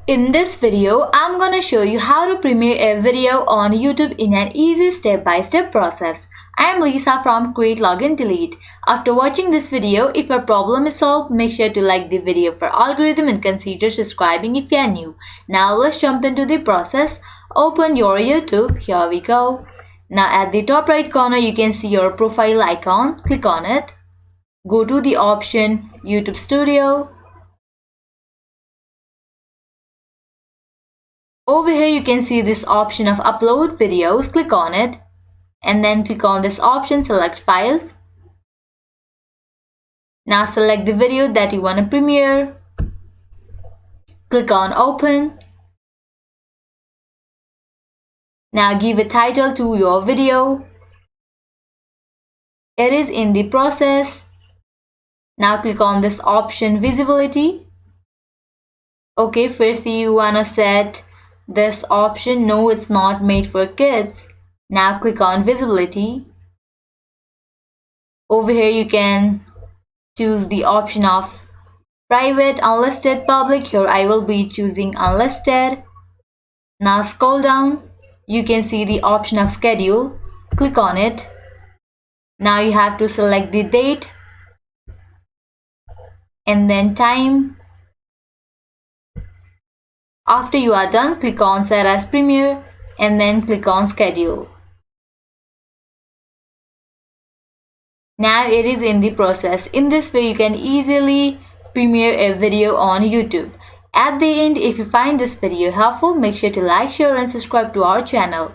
In this video, I'm gonna show you how to premiere a video on YouTube in an easy step-by-step process. I'm Lisa from Create Login Delete. After watching this video, if your problem is solved, make sure to like the video for algorithm and consider subscribing if you are new. Now let's jump into the process. Open your YouTube. Here we go. Now at the top right corner, you can see your profile icon. Click on it. Go to the option YouTube Studio. Over here you can see this option of upload videos. Click on it and then click on this option, select files. Now select the video that you want to premiere. Click on open. Now give a title to your video. It is in the process. Now click on this option visibility. Okay, first you wanna set this option, no, it's not made for kids. Now click on visibility. Over here you can choose the option of private, unlisted, public. Here I will be choosing unlisted. Now scroll down. You can see the option of schedule. Click on it. Now you have to select the date and then time. After you are done, click on set as premiere and then click on schedule. Now it is in the process. In this way you can easily premiere a video on YouTube. At the end, if you find this video helpful, make sure to like, share and subscribe to our channel.